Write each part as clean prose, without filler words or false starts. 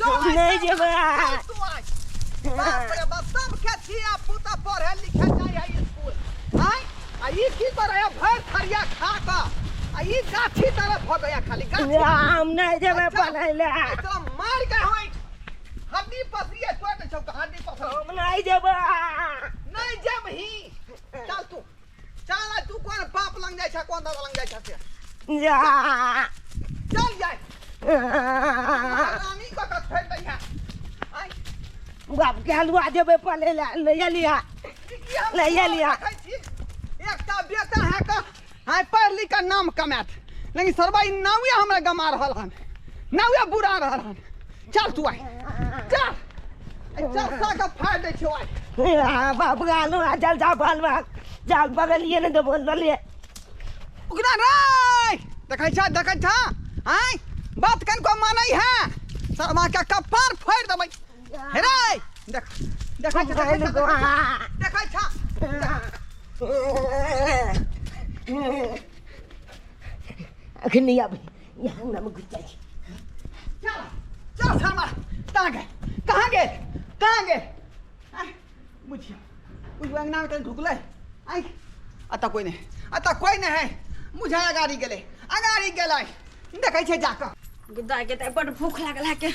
नहीं जेबे बाप रे बाप सब के छिया पुता पढ़े लिखे जाय है स्कूल आय आ ई की करे भर थरिया खा का आ ई गाछी तरफ हो गया खाली गाछी हम नहीं जेबे पढ़े ले चलो मार के होई हड्डी पसरिए छोड़ दे छौ हड्डी पसर हम नहीं जेबे नहीं जेब ही चल तू चल तू कौन बाप लंग जाय छ कौन दादा लंग जाय छ से जा चल जाय रानी को तो फेर दैया आय बाप के हलवा जेबे पढ़े ले लिया एकटा बेटा है का हाय पढ़ लिख के नाम कमात लेकिन सरबा ई नावे हमरा गमा रहल हन नावे बुरा रहल हन चल तू आय चल साका फाड़ दे छो आय बाप गालो जल जा बालवा जाल बगलिए ने दबो ले उगना रे देखै छ आय बात कन को मानै है सरबा के कपार फाड़ देबै हे रे देखै छ अखनी अब यहाँ ना में घुस जाए चल शर्मा कहाँ गए बुझिया उस अंगना में ढुकले आई अता कोई नहीं है मुझे अगाड़ी गेले देखै छै जाकर गुद्दा के त बड भूख लागल है के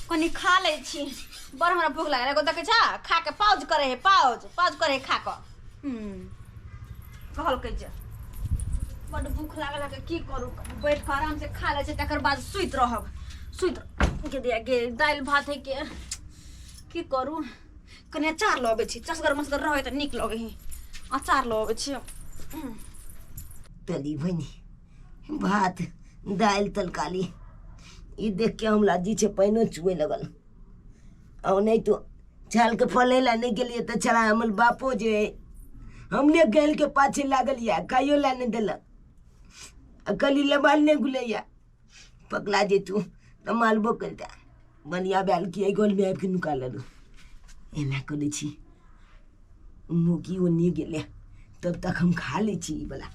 कनी खा ले छी बड़ हमरा भूख लागल एगो देखे छा खा के पाउज करे है पाउज करे है खा क कहल के जे बड भूख लागल है के की करू बैठ के आराम से खा ले छै तकर बाद सुइत के दिया गे दाल भात है के की करू कने अचार लबे छी चसगर मसगर रहे त निक लगे है अचार लबे छी तली भनी भात दाल तरकारी ई देख के हम लाजी छे पैनो चुए लगल और नहीं तो छाल के फले लाने के लिए तो चला हमल बापो जे हमने गैल के पाछे लागल या कायो लाने देलक अकली लबालने गुलैया पगला जे तू तो मालबो करता बनिया बैल की गोल में आबि के निकाल लो एना करे छी मुकी ओनी गेले तब तक हम खा ले छी वाला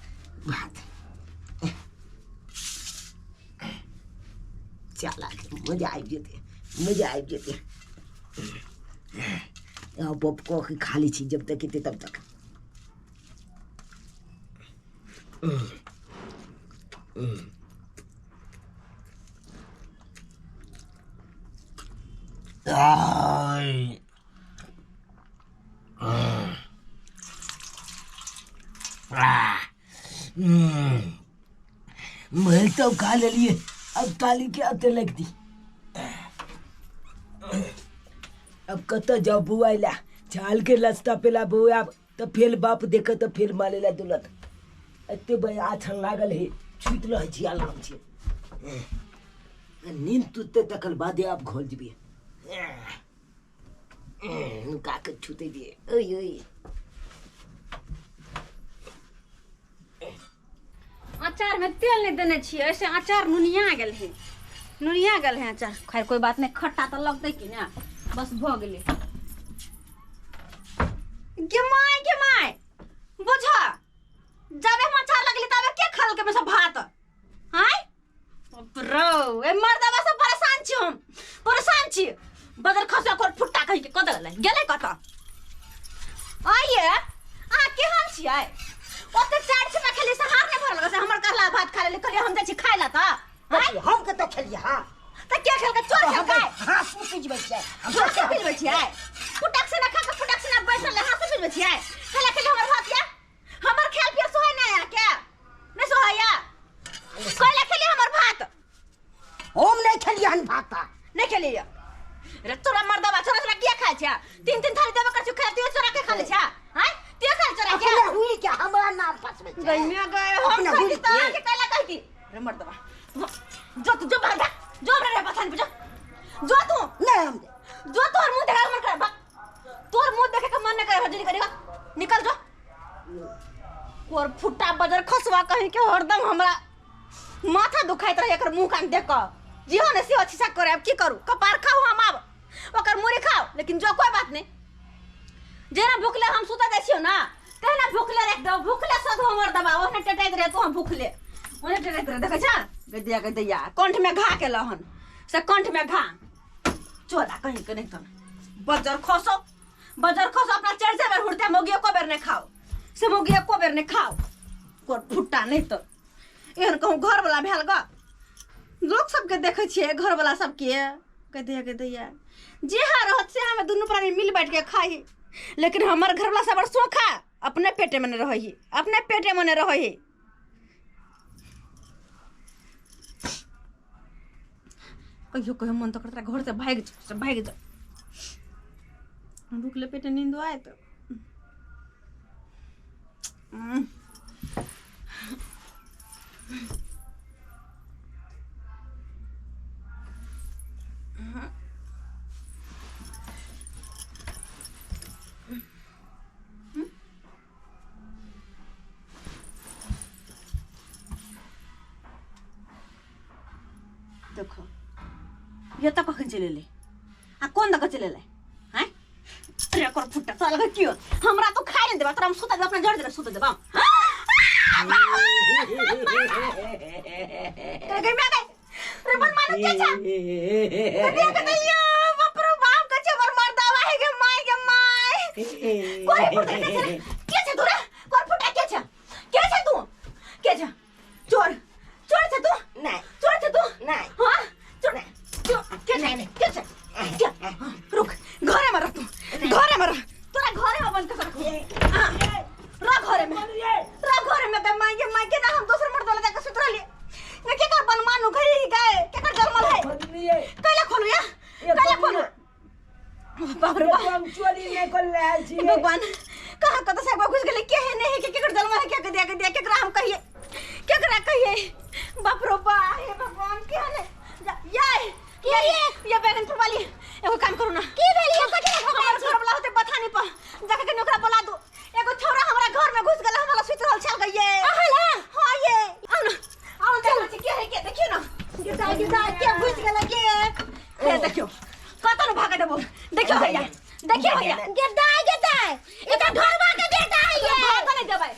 भात चला मजा आबि जेते पप को खा ली छी जब तक तब तक मैं तो खा ले लिए अब काली के आते लगती अब कत जाओ बुआला चाल के लस्ता पेला बुआ तो फिर बाप देख तो फिर मालेला दुलत एते भाई आछन लागल है छूट रह छी आराम छे नींद तुते तकर बादे आप घोल दिबे का के छूते दिए ओय अचार में तेल नहीं देने छी ऐसे अचार नुनिया गेल है अचार खैर कोई बात नहीं खट्टा तो लगते कि ना बस भ गेले गे माय बुझा जबे हम अचार लगली तबे के खल के में सब भात हाय ब्रो ए मर्दवा सब परेशान छी बदर खसा कर फुट्टा कहि के कदल गेले कत आइए आ के हम छी आय ओते चार से खेली से हार ने भरल से हमर कहला भात खा ले कहले हम जाय छी खाइला त हम के तो खेलिए हां त के खेल के चोर खेल के हां पूछ बच्चा हम से पील बचिया फुटक से ना खा के फुटक से ना बैठल हां से पील बचिया खेला खेल हमर भात या हमर खेल फिर सोहे ना या क्या नहीं सोहया कहले खेली हमर भात हम नहीं खेलिए हन भात नहीं खेलिए रे तोरा मर्दवा छोरा के खाय छ तीन थाली देबे कर छु खाती चोरा के खा ले छ हां ते खा चोरा के अपने हुई क्या हमरा नाम पास में गइया गए हम खाती त के कहला कहती रे मर्दवा जो भागा जो रे पठान पे जो तू नहीं हम जो तोर मुंह देखा मन करे तोर मुंह देखे के मन नहीं करे भजनी करेगा निकल जो और फुट्टा बजर खसवा कहीं के हरदम हमरा माथा दुखाइत रहे एकर मुंह कान देख क जीहो ने से अच्छी सा करे अब की करू कपार खाऊ हम अब ओकर मुरी खाओ लेकिन जो कोई बात नहीं जेना भूखले हम सुता दै ना तेना भूखले रख दो भूखले सद हमर दबा ओने टटैत रहे तो हम भूखले ओने टटैत रहे देखे छ गदिया कंठ में घा के लहन से कंठ में घा चोला कहीं के नहीं तो बजर खसो अपना चढ़ से बेर हुड़ते मोगियो को बेर ने खाओ से मोगियो को बेर ने खाओ कोर फुट्टा नहीं तो एहन कहूँ घर वाला भेल ग लोग सबके देखे छिए घर वाला सबके कह दैया जे रहत से हमें दोनों प्राणी मिल बैठ के खाई लेकिन हमार घर वाला सब सोखा अपने पेटे में रही अपने पेटे में रही कहियो कहियो मन तो करता घर से भाग जा रुक ले पेटे नींद आए तो देखो ये तक कखन चले ले आ कौन तक चले ले हैं रे कर फुट्टा साल का क्यों हमरा तो खाए नहीं देबा तोरा हम सुता दे अपना जड़ दे सुता देबा गई मैं गई रे बन मानो के छा रे के दैया बाप रे बाप के छे मार दावा है के माय कोई फुट्टा के छे तू रे कोई फुट्टा के छे तू के छे चोर छे तू नहीं चोर छे तू नहीं हां चोर नहीं के छे रुक घरे में रह तू घरे में रह तोरा घरे में बंद कर घरे में माई के ना हम दूसरे मर्द वाला जाकर सुतरा ले मैं क्या कर बन मानू गए क्या कर जलमल है कैला खोलू कैला खोलू बाप रे बाप हम चोरी नहीं कर रहे छी भगवान कहां कत से घुस गेले के है नहीं के कर जलमल है क्या कर दिया केकरा हम कहिए बाप रे बाप हे भगवान क्या ने ये बैगन पर वाली एगो काम करू ना की भेली हमर घर वाला होते बथानी पर जाके के नौकरा बोला दो एगो छोरा हमरा घर में घुस गेल हमरा सुत रहल छल गई अहला हां ये आओ चल के है के देखियो ना ये के घुस गेल के हे देखियो कत न भागे देबो देखियो भैया गेदा इधर घरवा के बेटा है ये भाग नहीं देबै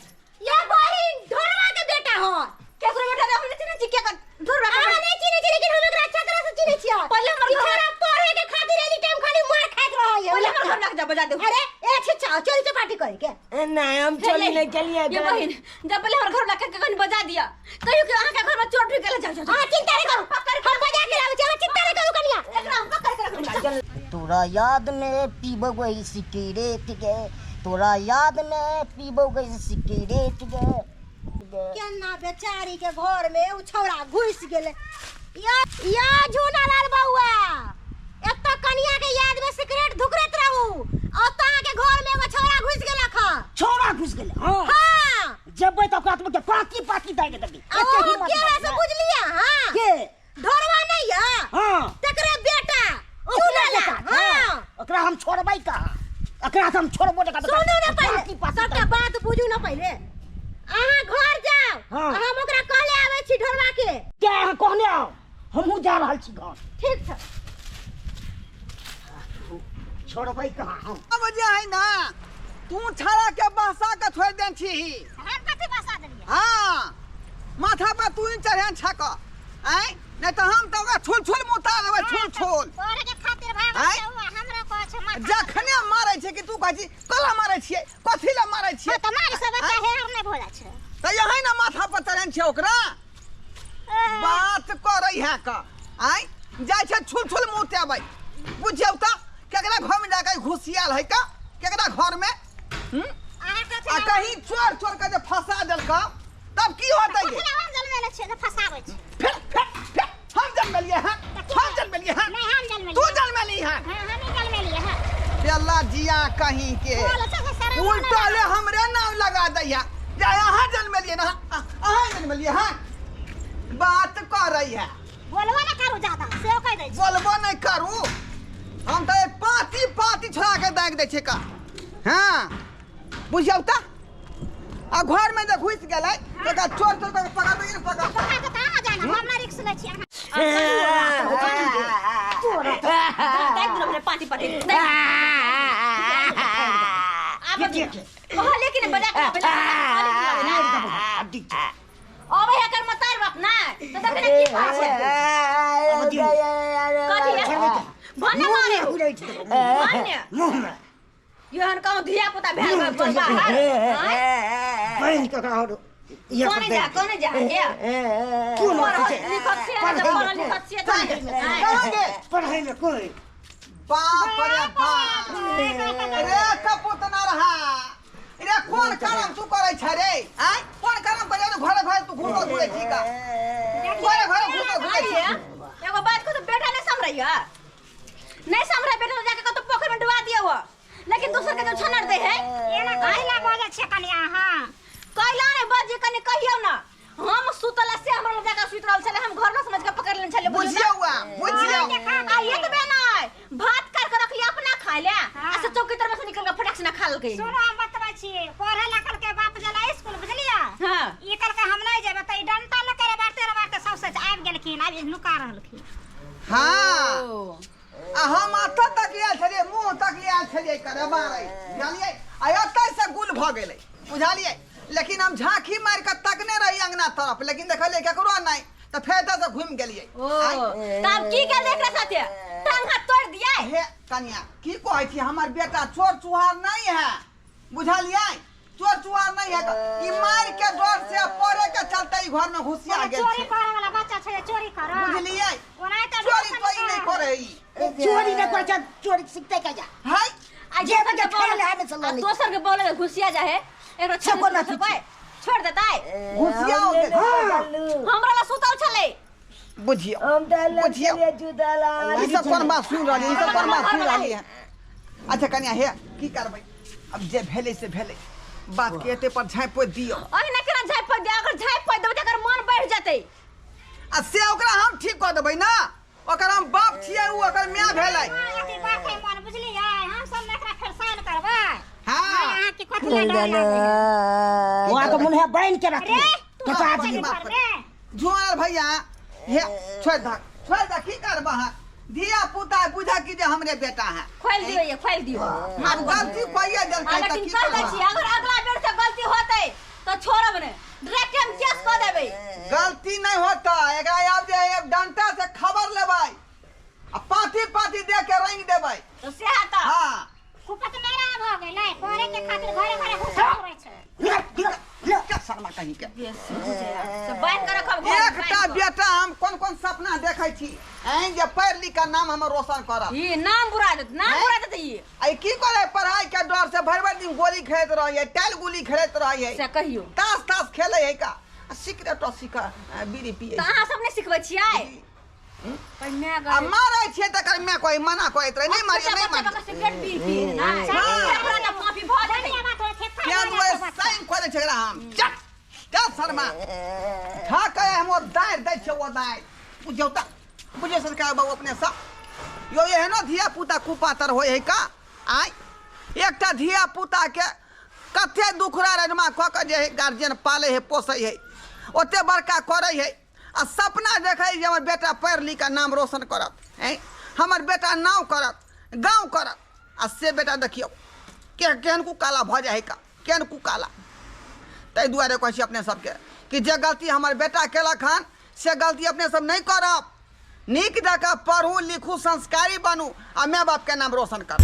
ये बहिन घरवा के बेटा हो केकरो बेटा रे हमने चिन्ह चिके कर घरवा के नहीं चिन्ह लेकिन हम एकरा अच्छा तरह से चिन्ह छिया पहले हमर घर पढ़े के खातिर एनी टाइम खाली मार खाइत रह है पहले हमर घर लग जा बजा दे अरे ए छिछा चोरी चपाटी करे के नहीं हम चोरी नहीं कलिए ये बहिन जब पहले हमर घर लग के कहीं बजा दिया कहियो कि अहाँ के घर में चोर ढुक गेल जाओ हां चिंता नहीं करो पकड़ हम बजा के लावे हम चिंता नहीं करू कनिया एकरा हम पकड़ के रख तोरा याद में पीबो गई सिगरेट गे तोरा याद में पीबो गई सिगरेट गे केना बेचारी के घर में उ छौरा घुस गेले या झूनालाल बउआ एत कनिया के याद में सिगरेट धुकरत रहू ओता के घर में एगो छौरा घुस गेला खा छोरा घुस गेले हां जब तो कात में पाकी दागे दबी एते हिम्मत के है से बुझ लिया हां के ढोरवा नहीं है हां तकरे बेटा झूनाला हां ओकरा हम छोड़बै कहां ओकरा हम छोड़बो न का सुनो ना पहले सबका बात बुझू ना पहले अहाँ घर जाओ हम ओकरा कहले आवे छी ढोरवा के क्या कहने आओ हमहू जा रहल छी घर ठीक है छोड़बै कहां हम अब जे है ना तू छाड़ा के बहसा के छोड़ देन छी हम कथि बसा देलिए हां माथा पर तू ही चढ़े छक आई नहीं तो हम तो छुल मुता देबै छुल तोरे के खातिर भाग आँय? हुआ हमरा को छ मत जखने मारै छै कि तू कहै छी कला मारै छियै कथि ला मारै छियै तुम्हारे सब बच्चा हेर नहीं भोला छ त यही ना माथा पर चढ़न छै ओकरा बात करै है का आई जाय छै छुल मुताबै बुझियौ त केकरा घर में जाके घुसियाल है का केकरा घर में आ कहीं चोर के जे फंसा देलका तब की होतै गे हम जलमेले छ ने फसाबै छ फिर हम जन्मलिए हैं नहीं हम जलमेले तू जन्मली है हां हम ही जलमेले हां अल्लाह जिया कहीं के बोल छ सर उल्टा ले हमरे नाम लगा दैया जा यहाँ जन्मलिए ना अहाँ जन्मलिए हैं बात कर रही है बोलवा ना करू ज्यादा से कह दै बोलबो नहीं करू हम तो एक पाती छोड़ा के दाग दै छै का हाँ बुझियौ त आ घर में जे घुस गेलै तका चोर के पकड़ दे पकड़ पका के ता जाना हम ना रिक्स ले छी देख दो हमने पार्टी अब कह लेकिन बजा के अब हे कर मतार बाप ना तो देखने की पास है भन्ने मारे हो उड़ै छै भन्ने मुंह में यहन कहूँ धिया पुता भेल गए बाहर बहन के कहो ये कौन जा क्या कौन लिखत से कहांगे पढ़ाई में कोई बाप रे बाप रे कपूत ना रहा रे कौन काम तू करे छ रे आय कौन काम करे तो घरे घरे तू घूमो घूरे ठीक है घरे घरे घूमो घूरे ठीक एगो बात को तो बेटा नहीं समझैया नहीं समझ बेटा तो जाके तो पोखर में डुबा दिया वो लेकिन दूसर के तो छनर दे है एना कहला बाजे छै कनिया हां कहला ने बाजी कने कहियो ना हम सुतला से हमरा लगा सुत रहल छले हम घर में समझ के पकड़ लेन छले बुझियो बुझियो आ ये तो बेनाय भात कर के रखिए अपना खा ले ऐसे चौकी तरफ से निकल के फटाक से ना खा लके सुनो हम बतबै छी पढ़े लखल के बाप जला स्कूल बुझलिया हां ई कल के हम नहीं जेबे त ई डंटा ल करे बारते सबसे आबि गेलखिन आबि लुका रहलखिन हां हम आता तक लिया छलिए मुंह तक लिया छलिए करे मारे जानिए आयता से गुल भ गेलै बुझालिए लेकिन हम झांकी मार के तकने रही अंगना तरफ लेकिन देखले केकरो नहीं त फेदा से घूम गेलिए ओ तब की के देख रहा साथे टांग हाथ तोड़ दिया हे कन्या की कहै छी हमर बेटा चोर चुहार नहीं है बुझालिए चोर चुहार नहीं है ई मार के डर से पड़े के चलते ई घर में घुसिया गेल चोरी करे वाला बच्चा छै चोरी कर बुझलिए ओनाय त चोरी कोई नहीं करे ई चोरी ने कोई चोरी सीखते का जा हाय आज ये के बोले हमें चलो दोसर के बोले घुसिया जा है एकरो छको ना छोड़ देता है घुसिया हो गेल हमरा ला सुतल छले बुझियो हम डाल बुझियो चलिए जुदाला ई सब कोन बात सुन रहली ई सब कोन बात सुन रहली है अच्छा कन्या हे की करबै अब जे भेले से भेले बात के एते पर झाँप दियो ओइ ना केना झाप पर दे अगर झाप पर देबे तकर मन बढ़ जाते आ से ओकरा हम ठीक क देबै ना ओकर हम बाप छियै उ ओकर माय भेलै अथी बात है मन बुझलियै हम सब एकरा फेर साइन करबै हां यहाँ की कथि ले डर वहाँ तो मुन्हे बैन के रख रे तो पाजी जुआर भैया हे छोड़ द की करबा धिया पुता बुझा कि जे हमरे बेटा है खोल दियो ये खोल दियो हम गलती कोइए देल के लेकिन कर दै छी अगर अगला बेर से गलती होतै तो छोड़ब ने डायरेक्ट हम केस क देबै गलती नहीं होता एकरा आब जे एक डंटा से खबर लेबै आ पाती दे के रंग देबै तो से हाता हां कुपत मेरा भ गेलै पढ़े के खातिर घरे घरे घुसा पड़ै छै क्या शर्मा कहीं के से बात कर रखब एकटा बेटा हम कोन सपना देखै छी ऐ जे पढ़ लिख के नाम हमर रोशन करब ई नाम बुरा देत ई आई की करे पढ़ाई के डर से भर दिन गोली खेलत रहिए टाइल गुली खेलत रहिए से कहियो ताश खेले है का सिगरेट सिखा बीड़ी पिए त अहाँ सब नहीं सिखबै छियै कन्या आ मारै छियै तकर में कोई मना करैत रहे नहीं मारिए सिगरेट पी पी ना हमरा त माफी भ जाते क्या दुए साइन करे छगरा हम चल शर्मा ठा कहे हम दायर दै छै ओ दायर बुझियो सरकार बाबू अपने सा यो ये है ना धिया पुता कुपातर होय है का आय एकटा धिया पुता के कथे दुखरा रेजमा क के जे गार्जियन पाले है पोसै है ओते बड़का करे है आ सपना देखै जे हमर बेटा पढ़ लिख के नाम रोशन करत है हमर बेटा नाव करत गांव करत आ से बेटा देखियो केहन कु काला भ जाए का केहन कु काला तै दुआरे कहै छी अपने सबके कि जे गलती हमर बेटा केलक हन से गलती अपने सब नहीं करब नीक जगह पढ़ू लिखू संस्कारी बनू आ माय बाप के नाम रोशन करू